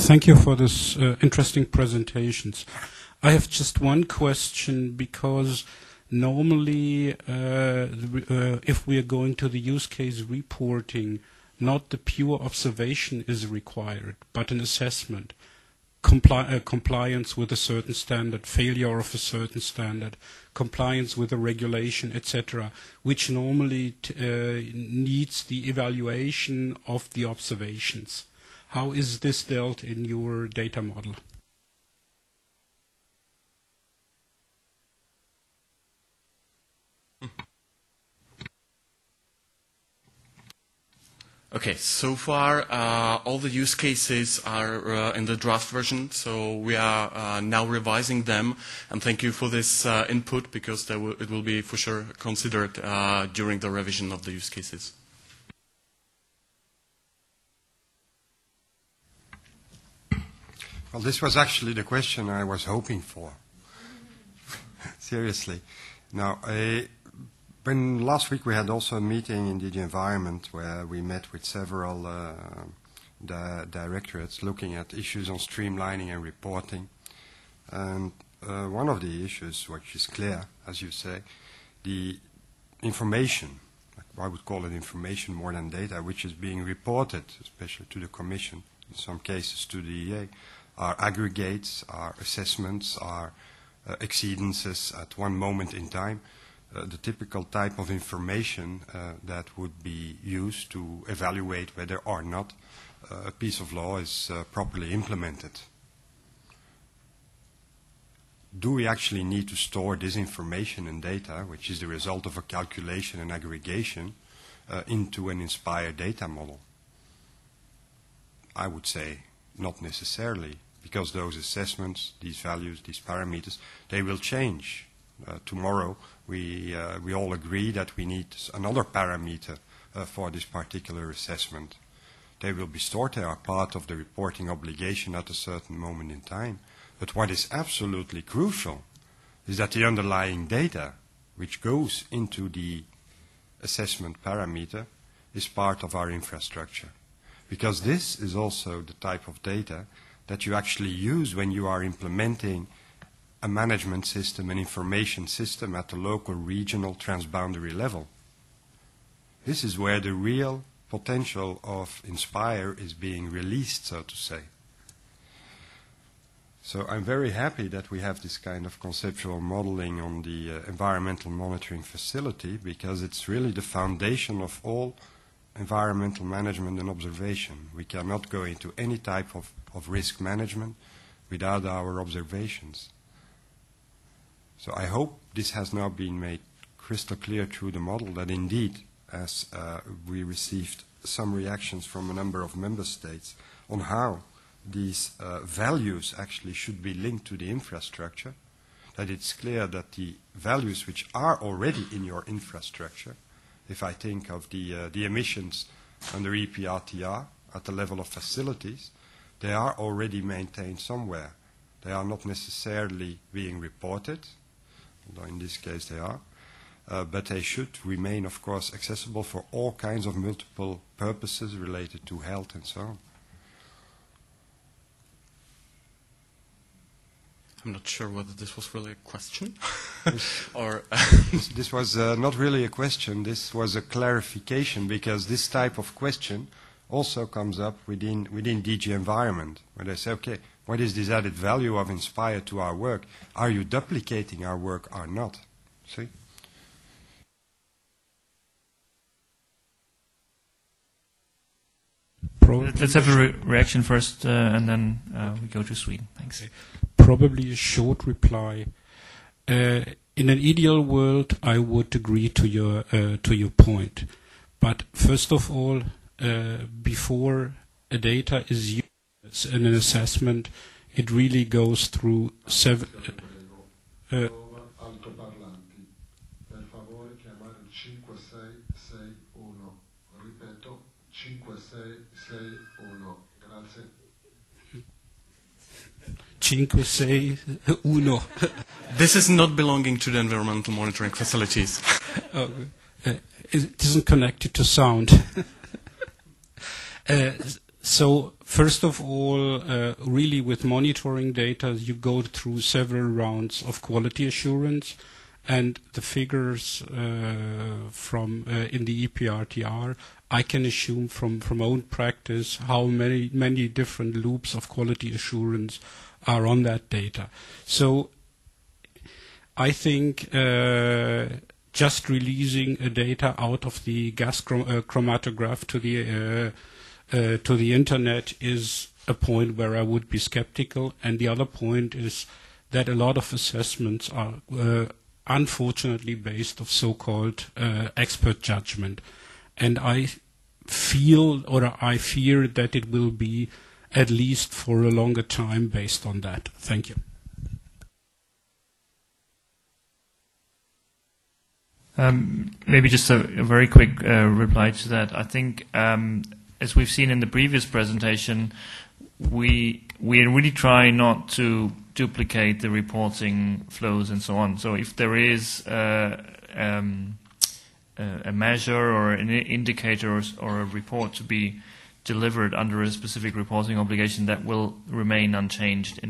Thank you for this interesting presentations. I have just one question, because normally if we are going to the use case reporting, not the pure observation is required, but an assessment, compliance with a certain standard, failure of a certain standard, compliance with a regulation, etc., which normally needs the evaluation of the observations. How is this dealt in your data model? Okay, so far all the use cases are in the draft version, so we are now revising them, and thank you for this input, because it will be for sure considered during the revision of the use cases. Well, this was actually the question I was hoping for. Seriously. Now, when last week we had also a meeting in DG Environment where we met with several directorates looking at issues on streamlining and reporting. And one of the issues, which is clear, as you say, the information, I would call it information more than data, which is being reported, especially to the Commission, in some cases to the EA, are aggregates, are assessments, are exceedances at one moment in time. The typical type of information that would be used to evaluate whether or not a piece of law is properly implemented. Do we actually need to store this information and data, which is the result of a calculation and aggregation, into an inspired data model? I would say not necessarily, because those assessments, these values, these parameters, they will change. Tomorrow we all agree that we need another parameter for this particular assessment. They will be stored. They are part of the reporting obligation at a certain moment in time. But what is absolutely crucial is that the underlying data, which goes into the assessment parameter, is part of our infrastructure. Because this is also the type of data that you actually use when you are implementing a management system, an information system at the local, regional, transboundary level. This is where the real potential of Inspire is being released, so to say. So I'm very happy that we have this kind of conceptual modeling on the environmental monitoring facility, because it's really the foundation of all environmental management and observation. We cannot go into any type of risk management without our observations. So I hope this has now been made crystal clear through the model that indeed, as we received some reactions from a number of member states on how these values actually should be linked to the infrastructure, that it's clear that the values which are already in your infrastructure, if I think of the emissions under EPRTR at the level of facilities, they are already maintained somewhere. They are not necessarily being reported, although in this case they are, but they should remain, of course, accessible for all kinds of multiple purposes related to health and so on. I'm not sure whether this was really a question or this was not really a question. This was a clarification, because this type of question also comes up within DG Environment, where they say, okay, what is this added value of Inspire to our work? Are you duplicating our work or not? See? Let's have a reaction first, and then we go to Sweden. Thanks. Probably a short reply. In an ideal world, I would agree to your point. But first of all, before a data is used in an assessment, it really goes through seven. Altoparlanti, per favore chiamare il 5661. Ripeto, 5661. Grazie. 561. This is not belonging to the environmental monitoring facilities. It isn't connected to sound. So first of all, really with monitoring data, you go through several rounds of quality assurance, and the figures from in the EPRTR, I can assume from own practice how many different loops of quality assurance are on that data. So I think just releasing data out of the gas chromatograph to the internet is a point where I would be skeptical, and the other point is that a lot of assessments are unfortunately based of so-called expert judgment, and I feel or I fear that it will be at least for a longer time based on that. Thank you. Maybe just a very quick reply to that. I think, as we've seen in the previous presentation, we really try not to duplicate the reporting flows and so on. So if there is a measure or an indicator or a report to be delivered under a specific reporting obligation, that will remain unchanged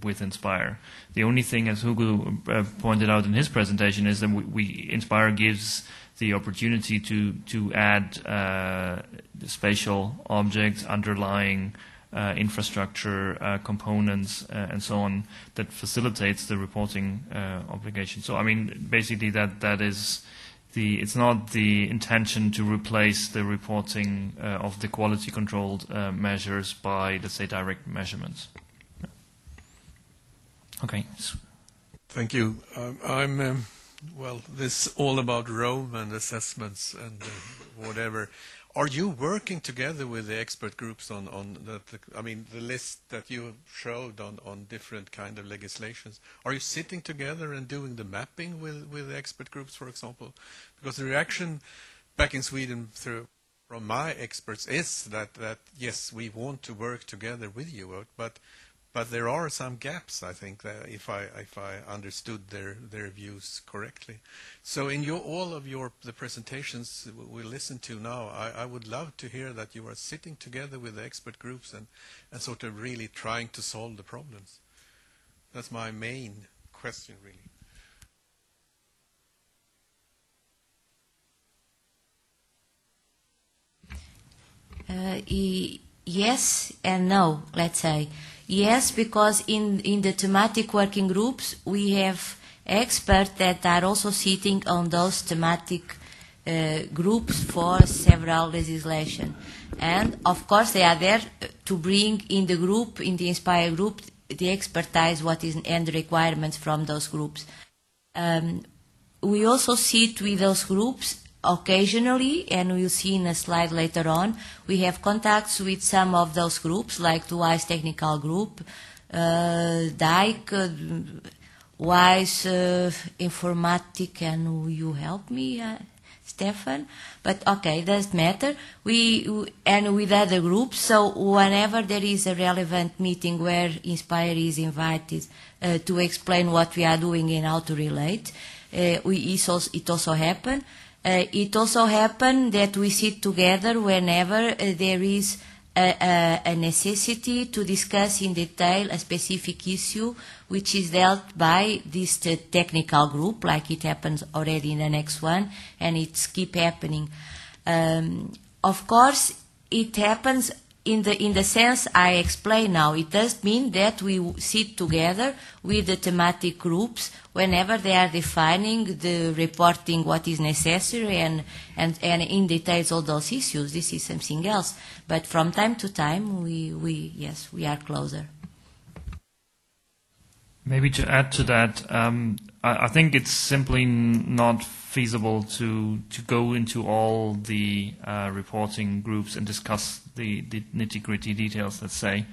with Inspire. The only thing, as Hugo pointed out in his presentation, is that Inspire gives the opportunity to add spatial objects, underlying infrastructure components, and so on, that facilitates the reporting obligation. So, I mean, basically that is it's not the intention to replace the reporting of the quality-controlled measures by, let's say, direct measurements. Okay. Thank you. Well, this is all about Rome and assessments and whatever. Are you working together with the expert groups on the list that you showed on different kind of legislations? Are you sitting together and doing the mapping with the expert groups, for example? Because the reaction back in Sweden from my experts is that yes, we want to work together with you, but there are some gaps, I think, if I understood their views correctly. So in all of the presentations we listen to now, I would love to hear that you are sitting together with the expert groups and sort of really trying to solve the problems. That's my main question, really. Yes and no, let's say. Yes, because in the thematic working groups, we have experts that are also sitting on those thematic groups for several legislation. And, of course, they are there to bring in the group, in the Inspire group, the expertise, what is and the requirements from those groups. We also sit with those groups occasionally, and we'll see in a slide later on, we have contacts with some of those groups, like the WISE Technical Group, DIKE, WISE Informatic, and you help me, Stefan? But okay, doesn't matter. And with other groups, so whenever there is a relevant meeting where Inspire is invited to explain what we are doing and how to relate, it also happens. It also happens that we sit together whenever there is a necessity to discuss in detail a specific issue which is dealt by this technical group, like it happens already in the next one, and it's keep happening. Of course, it happens in the sense I explain now. It does mean that we sit together with the thematic groups whenever they are defining the reporting what is necessary and in details all those issues. This is something else. But from time to time, we are closer. Maybe to add to that, I think it's simply not feasible to go into all the reporting groups and discuss the nitty-gritty details, let's say.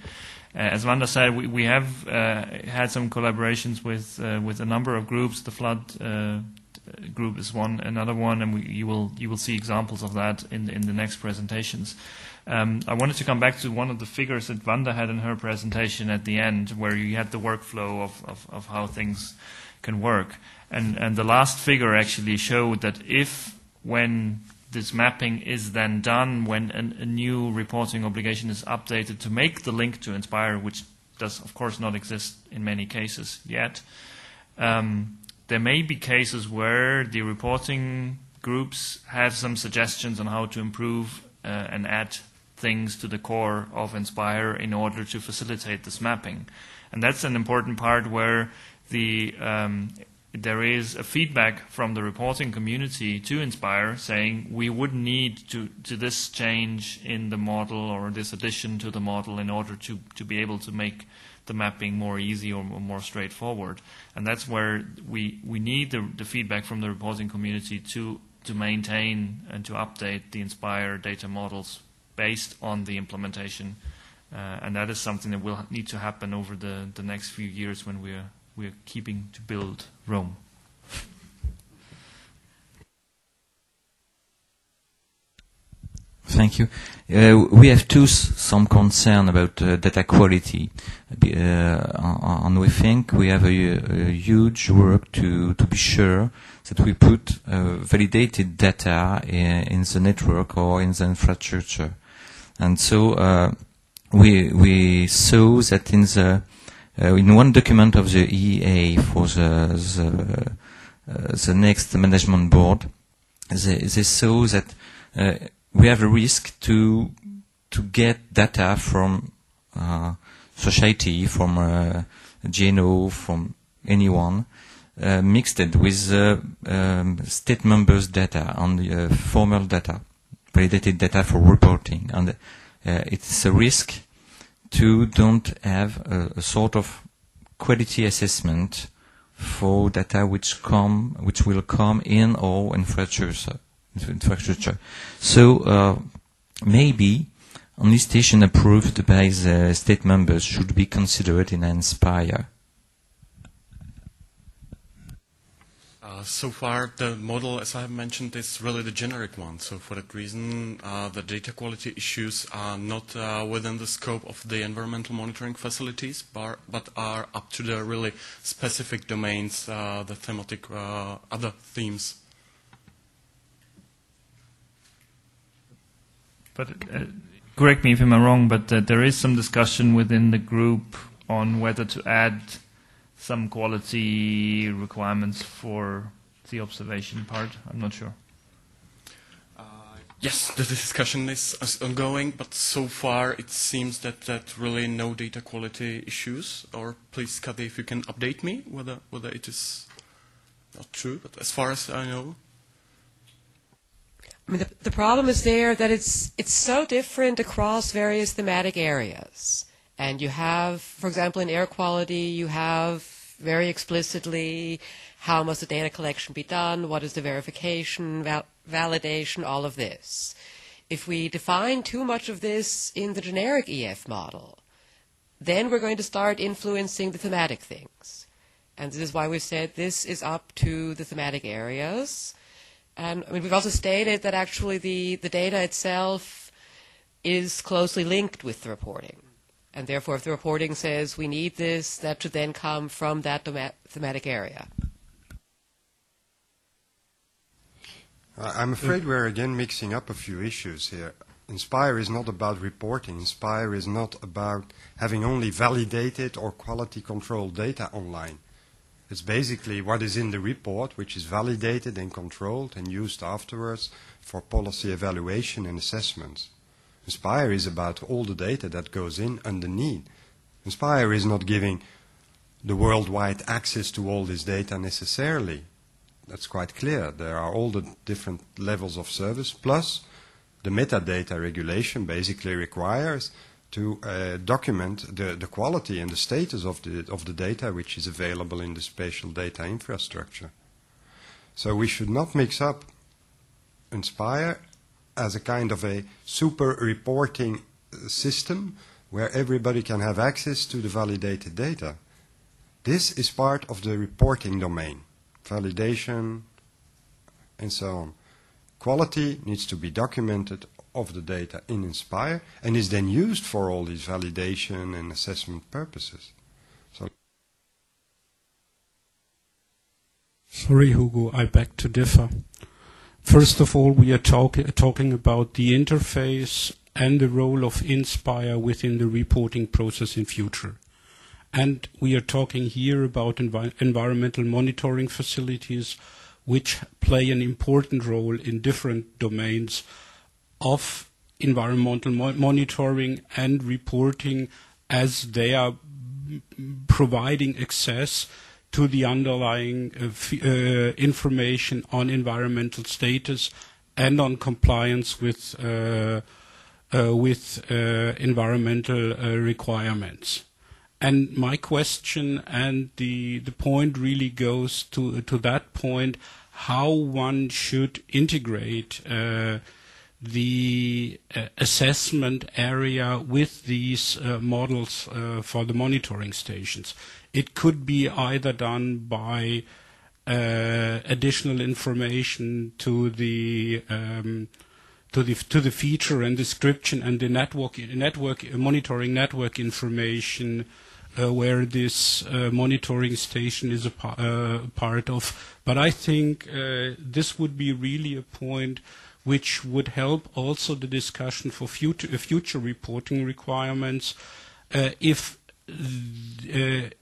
As Wanda said, we have had some collaborations with a number of groups. The flood group is another one, and you will see examples of that in the next presentations. I wanted to come back to one of the figures that Wanda had in her presentation at the end, where you had the workflow of how things can work. And the last figure actually showed that when this mapping is then done when a new reporting obligation is updated to make the link to Inspire, which does, of course, not exist in many cases yet. There may be cases where the reporting groups have some suggestions on how to improve and add things to the core of Inspire in order to facilitate this mapping. And that's an important part where there is a feedback from the reporting community to Inspire saying we would need to this change in the model or this addition to the model in order to be able to make the mapping more easy or more straightforward. And that's where we need the feedback from the reporting community to maintain and to update the Inspire data models based on the implementation. And that is something that will need to happen over the next few years when we're keeping to build Rome. Thank you. We have some concern about data quality, and we think we have a huge work to be sure that we put validated data in the network or in the infrastructure. And so we saw that in one document of the EEA for the next management board, they saw that we have a risk to get data from society, from GNO, from anyone, mixed with state members' data and formal data, validated data for reporting, and it's a risk to don't have a sort of quality assessment for data which will come in our infrastructure. So maybe only station approved by the state members should be considered in Inspire. So far, the model, as I have mentioned, is really the generic one. So for that reason, the data quality issues are not within the scope of the environmental monitoring facilities, but are up to the really specific domains, the thematic other themes. But correct me if I'm wrong, but there is some discussion within the group on whether to add some quality requirements for the observation part. I'm not sure. Yes, the discussion is ongoing, but so far it seems that really no data quality issues. Or please, Kadi, if you can update me whether it is not true. But as far as I know. I mean, the problem is there that it's so different across various thematic areas. And you have, for example, in air quality, you have very explicitly how must the data collection be done, what is the verification, validation, all of this. If we define too much of this in the generic EF model, then we're going to start influencing the thematic things. And this is why we said this is up to the thematic areas. And I mean, we've also stated that actually the data itself is closely linked with the reporting. And therefore, if the reporting says we need this, that should then come from that thematic area. I'm afraid we're again mixing up a few issues here. Inspire is not about reporting. Inspire is not about having only validated or quality controlled data online. It's basically what is in the report, which is validated and controlled and used afterwards for policy evaluation and assessments. Inspire is about all the data that goes in underneath. Inspire is not giving the worldwide access to all this data necessarily. That's quite clear. There are all the different levels of service, plus the metadata regulation basically requires to document the quality and the status of the data which is available in the spatial data infrastructure. So we should not mix up Inspire as a kind of a super reporting system where everybody can have access to the validated data. This is part of the reporting domain, validation, and so on. Quality needs to be documented of the data in Inspire and is then used for all these validation and assessment purposes. Sorry, Hugo, I beg to differ. First of all, we are talking about the interface and the role of Inspire within the reporting process in future. And we are talking here about environmental monitoring facilities which play an important role in different domains of environmental monitoring and reporting, as they are providing access to the underlying information on environmental status and on compliance with environmental requirements. And my question and the point really goes to that point, how one should integrate the assessment area with these models for the monitoring stations. It could be either done by additional information to the feature and description and the network monitoring network information where this monitoring station is a part of. But I think this would be really a point which would help also the discussion for future reporting requirements if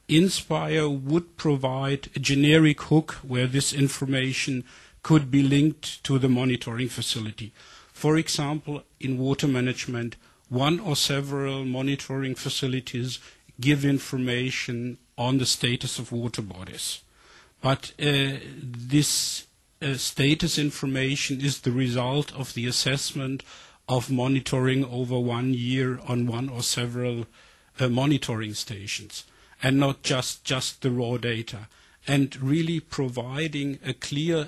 Inspire would provide a generic hook where this information could be linked to the monitoring facility. For example, in water management, one or several monitoring facilities give information on the status of water bodies. But this status information is the result of the assessment of monitoring over 1 year on one or several monitoring stations, and not just the raw data. And really providing a clear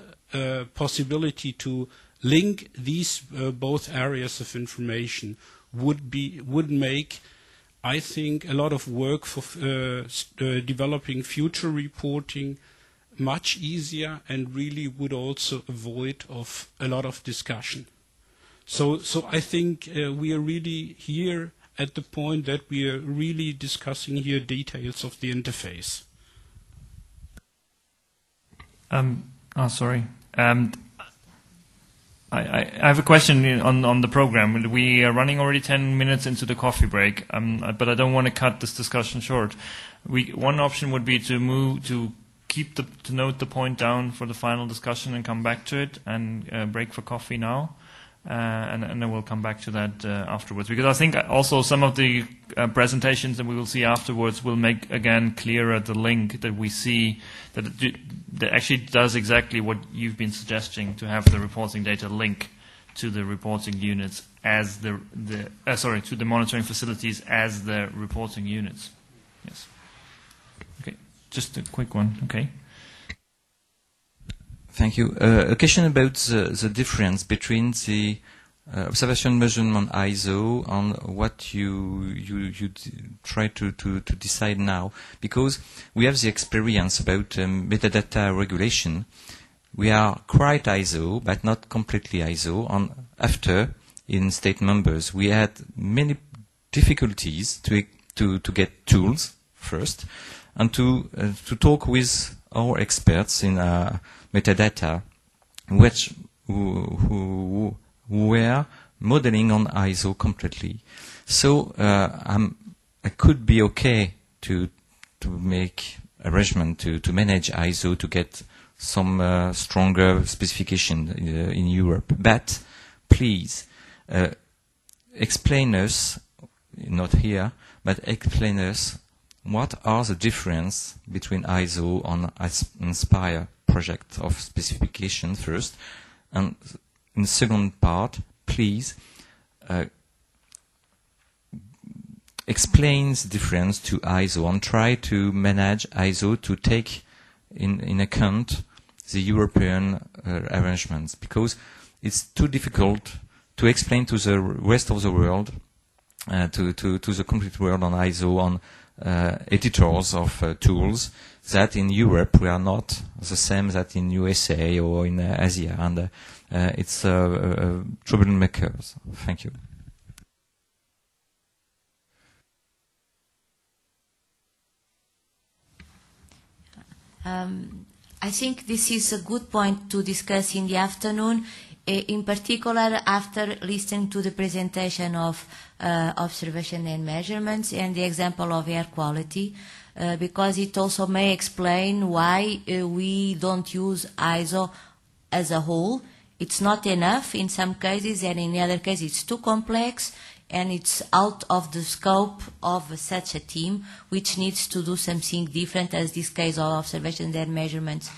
possibility to link these both areas of information would make, I think, a lot of work for developing future reporting much easier, and really would also avoid of a lot of discussion. So I think we are really here at the point that we are really discussing here details of the interface. Sorry. I have a question on the program. We are running already 10 minutes into the coffee break, but I don't want to cut this discussion short. One option would be to note the point down for the final discussion and come back to it, and break for coffee now, and then we'll come back to that afterwards. Because I think also some of the presentations that we will see afterwards will make again clearer the link that we see that actually does exactly what you've been suggesting, to have the reporting data link to the reporting units as to the monitoring facilities as the reporting units. Yes. Okay. Just a quick one, okay. Thank you. A question about the difference between the observation measurement ISO and what you try to decide now, because we have the experience about metadata regulation. We are quite ISO, but not completely ISO. And after, in state members, we had many difficulties to get tools first, and to talk with our experts in metadata, who were modeling on ISO completely. So I could be okay to make arrangement to manage ISO to get some stronger specification in Europe. But please explain us, not here, but explain us what are the difference between ISO and Inspire project of specification first, and in the second part, please explain the difference to ISO and try to manage ISO to take in account the European arrangements, because it's too difficult to explain to the rest of the world, to the complete world on ISO, on editors of tools, that in Europe we are not the same that in USA or in Asia, and it's troublemakers. Thank you. I think this is a good point to discuss in the afternoon, in particular after listening to the presentation of observation and measurements and the example of air quality, because it also may explain why we don't use ISO as a whole. It's not enough in some cases, and in the other cases it's too complex, and it's out of the scope of such a team, which needs to do something different, as this case of observations and measurements